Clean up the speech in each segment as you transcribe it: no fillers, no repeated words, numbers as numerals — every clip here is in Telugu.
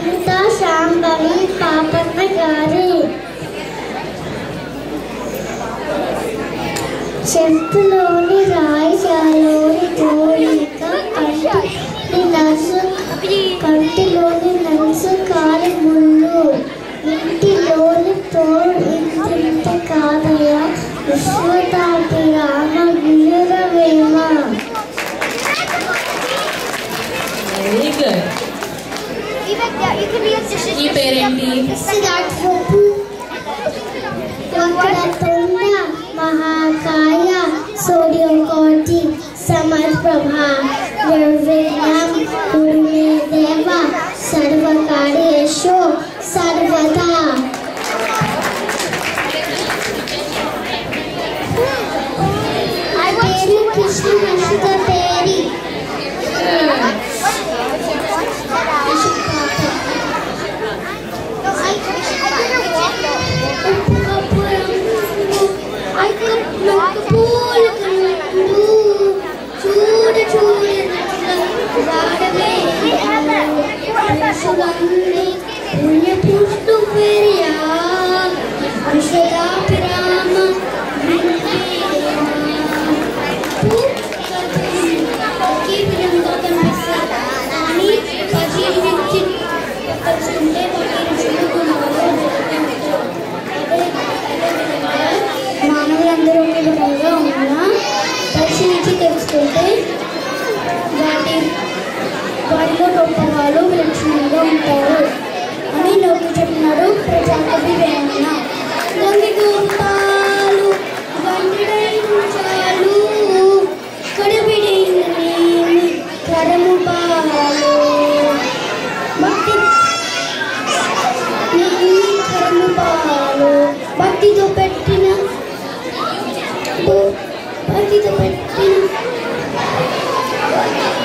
అమృత శాంబవి పాపన్న గారు. చెంపులోని రాయిలోని తోలిక కంటిలోని నలుసు కాలి ముళ్ళు ఇంటిలోని తోడు ఇంత కాదయ విశ్వతాపి రామ గురురవేమ. Very good. ఈ పేరేంటి? వక్రతుండ మహాకాయ సూర్యకోటి సమప్రభా నిర్విఘ్నం కురు మే దేవ సర్వకార్యేషు సర్వదా. పేరు కృష్ణ హర్షిత పేరి. మానవులందరూ ఒక విధంగా ఉన్నా పరిశీలించి తెలుసుకుంటే వాటిలో గొప్ప వాళ్ళు విలక్షణంగా ఉంటారు అని లోకి చెప్పినాడు ప్రజాకవి వేమన. గంగి గోపాలు గంగిడైంచాలు కడబిడైన కరము బాలు భక్తి కరము బాలు భక్తితో పెట్టిన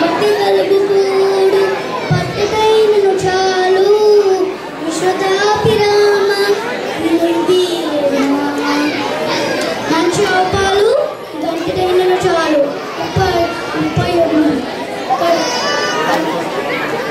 భక్తి కలుపు కూడు పట్టుకైనను చాలు విశ్వతాపిరామ మంచి లోపాలు గంటికైనను చాలు.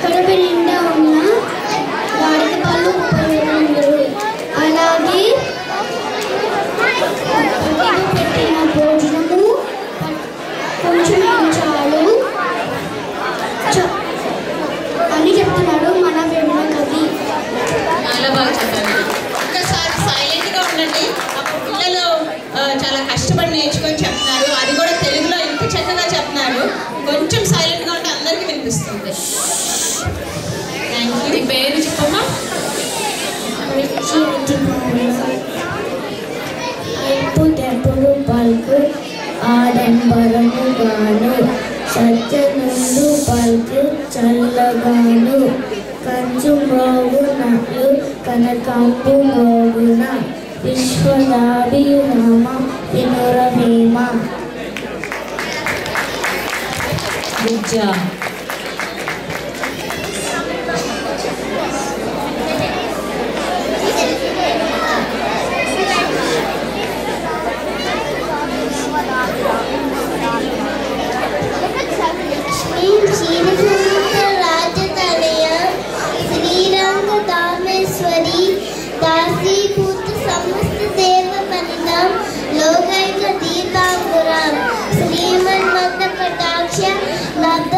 కడుపు నిండా ఉన్న గాడిద పాలు ఉపయోగించరు. అలాగే పెట్టిన భోజనము కొంచెం చాలు అని చెప్తున్నాడు మన వేమన కవి. చాలా బాగా చెప్పారు. ఒక్కసారి సైలెంట్గా ఉండండి. అప్పుడు పిల్లలు చాలా కష్టపడి నేర్చుకొని చెప్తున్నారు, అది కూడా తెలుగులో ఇంత చక్కగా చెప్తున్నారు. కొంచెం సైలెంట్గా ఉంటే అందరికీ వినిపిస్తుంది. Thank you. నీ పేరు చెప్పమ్మా. ఎప్పుడు పలుకు ఆడంబరము గాను సత్యనుండు పలుకు చల్లగాను కంచు మోగునట్లు కనకంపు మోగున విశ్వదాభి రామ వినురవేమ. Good job. श्रीरंगधामेश्वरी दासीभूत समस्त देव वनितां लोकैक दीपांकुरां श्रीमन्मद कटाक्ष लब्ध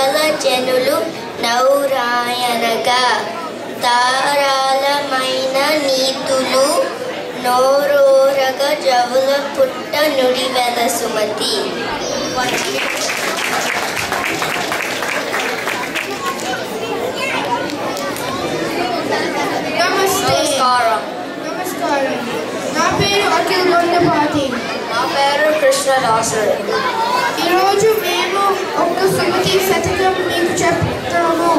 సకల జనులు నౌరాయనగా ధారాళమైన నీతులు నోరోరగ జవుల పుట్ట నుడివెల సుమతి. నమస్కారం. నా పేరు అఖిల్ గొండపాటి. నా పేరు కృష్ణదాసు. ఈరోజు మేము ఒక సుమతి శతకం మీకు చెప్తాము.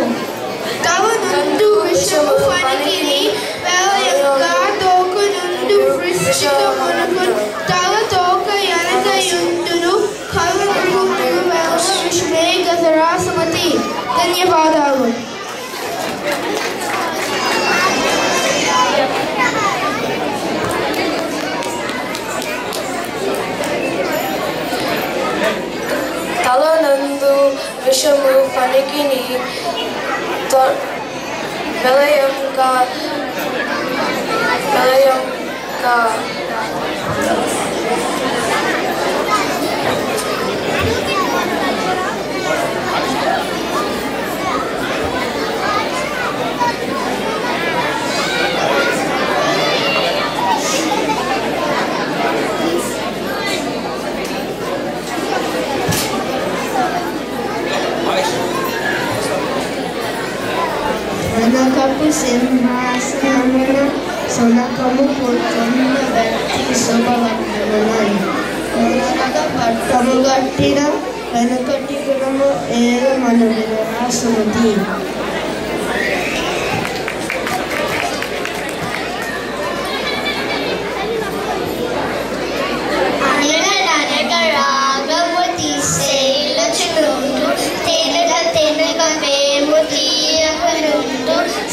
తవ నుండు విషము ఫణికిని వెలయంగా తోక నుండు వృశ్చికమునకు తవ తోక ఎనకయుండును కలగృహమును వెల విషమే గతరా సుమతి. ధన్యవాదాలు. తలనందు విషము ఫణికిని వెలయంగా వెనకపు సింహాసనమున సొనకము పొట్టున్న వ్యక్తి శుభవర్ణమునై వెనక పట్టము గట్టిన వెనకటి గుణము ఏల మన సుమతి.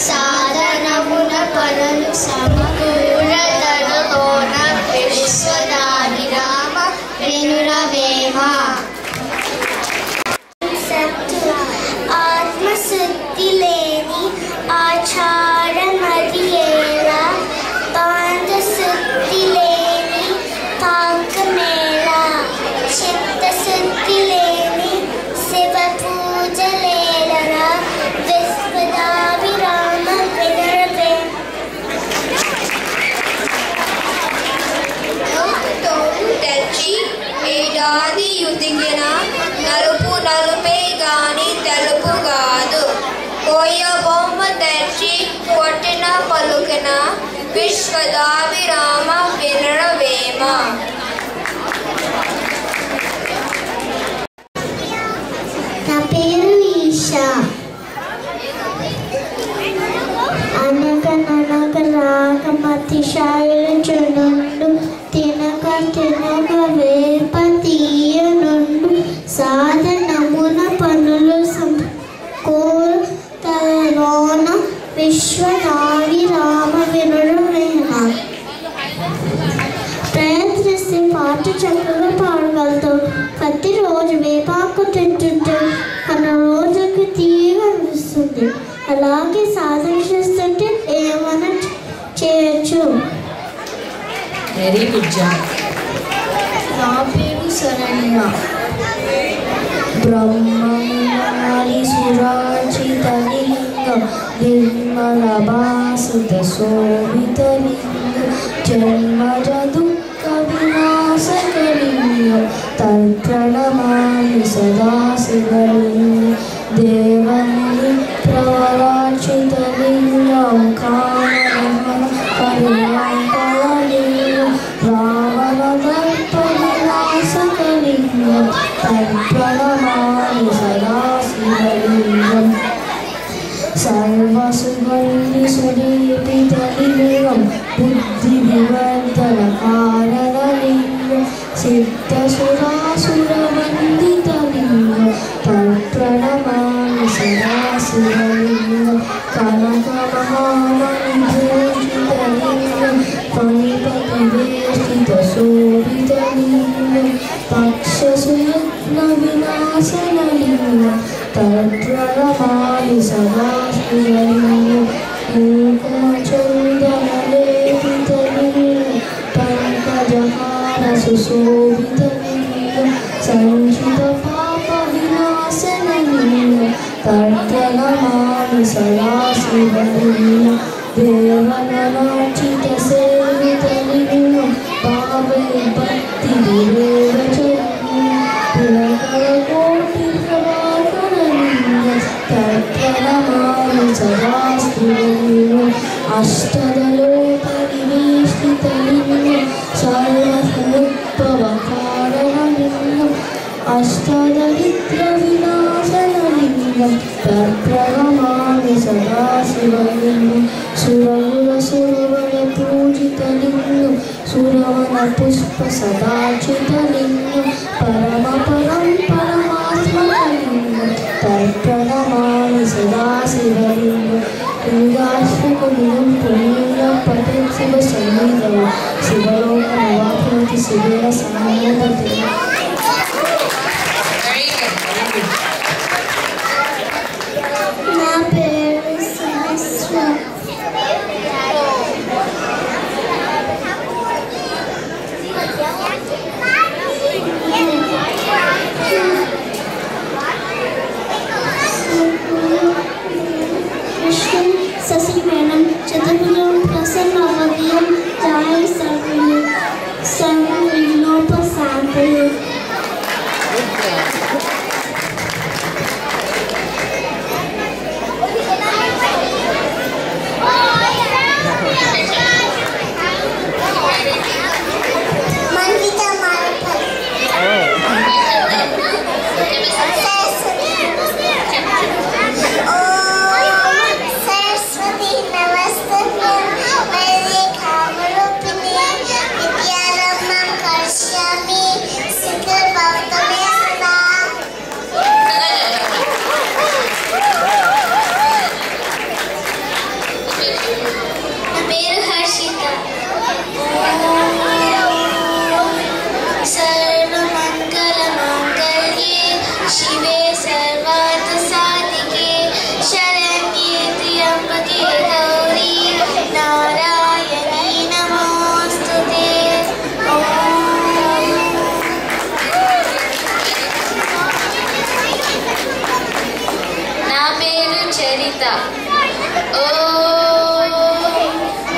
సాధనమున పనులు సమకూరతలోన విశ్వదాని రామ వినురవేమ. ఆత్మశుద్ధి లేని ఆచారమది ఏలా పాంతశుద్ధి లేని పాంకమేలా చిత్తశుద్ధి లేని శివ పూజలేలరా విశ్వదాభిరామ వినరవే. తెచ్చి ఏడాది యుదిగిన నలుపు నలుపే గాని తెలుపు కాదు. కోయ బొమ్మ తెచ్చి కొట్టిన పలుకిన విశ్వదాభిరామ వినరవేమ. నా పేరు ఈషా. అనగననగ రాగమతిశాయుచునుండు తినక తినక వేప తీయనుండు సాధనమున పనులు సమకూరతలోన విశ్వదాభిరామ వినురవేమ. ప్రయత్నిస్తే పాట చక్కగా పాడగలుగుతాం. ప్రతిరోజు వేపాకు తింటుంటే మన రోజుకి తీయగా అనిపిస్తుంది. అలాగే సాధన చేస్తుంటే ఏమైనా చేయొచ్చు. Very good job. నా పేరు శరణ్య. బ్రహ్మమునాది సురాచితలింగం నిర్మల భాసుత శోభితలింగం జన్మజ దుఃఖ వినాశకలింగం తత్ప్రణమామి సదా శివలింగం. దేవముని ప్రవరాచితలింగం కామరహణ పరివాంకరలింగం రావణ దర్ప వినాశకలింగం తత్ప్రణమామి సదా శివలింగం. సర్వసుగంధి సుదీపితలింగం బుద్ధి వివర్ధన కారణలింగం సిద్ధసురాసురవందితలింగం తత్ప్రణమామి సదా శివలింగం. కనకమహామణిభూషితలింగం ఫణిపతివేష్టిత శోభితలింగం పక్షసుయత్న వినాశనలింగం తత్ప్రణమామి సదా శివలింగం. మూకచందనలేపితలింగం పంకజహార సుశోభితలింగం సంచిత పాప వినాశనలింగం సదాశివలింగం దేవననాచిత సేవితలింగం భావే భక్తి కోటి ప్రభాకరలింగం తత్ప్రణమామి సదాశివలింగం అష్టదలోక నివేశితలింగం సర్వసముద్భవకారణలింగం అష్టదరిద్ర వినాశనలింగం తత్ప్రణమామి సదాశివలింగం సురవర పూజితలింగం సురవన పుష్ప సదాచితలింగం పరమ పరమాత్మలింగం తత్ప్రణమామి సదాశివలింగం లింగాశ్వకలింగం పుణ్యం పటే శివ సన్నిధం శివలోక నివాసతి శివేన సమానపతి. నా పేరు సహస్ర. విష్ణు శశివేణం చతుర్భుజం ప్రసన్నవదయం ఛాయ సర్వవిఘ్నోపశాంతయే.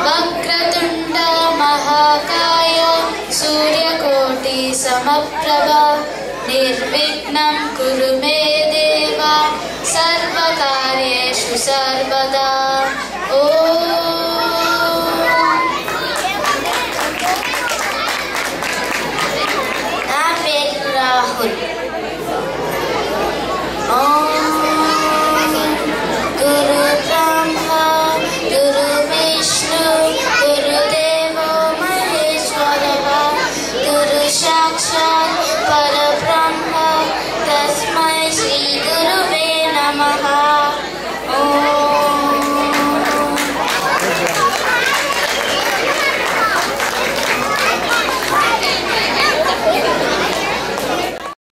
వక్రతుండ మహాకాయ సూర్యకోటి సమప్రభ నిర్విఘ్నం కురు మే దేవ సర్వకార్యేషు సర్వదా. నా పేరు రాహుల్. గురు బ్రహ్మ గురు విష్ణు గురుదేవో మహేశ్వర గురు సాక్షాత్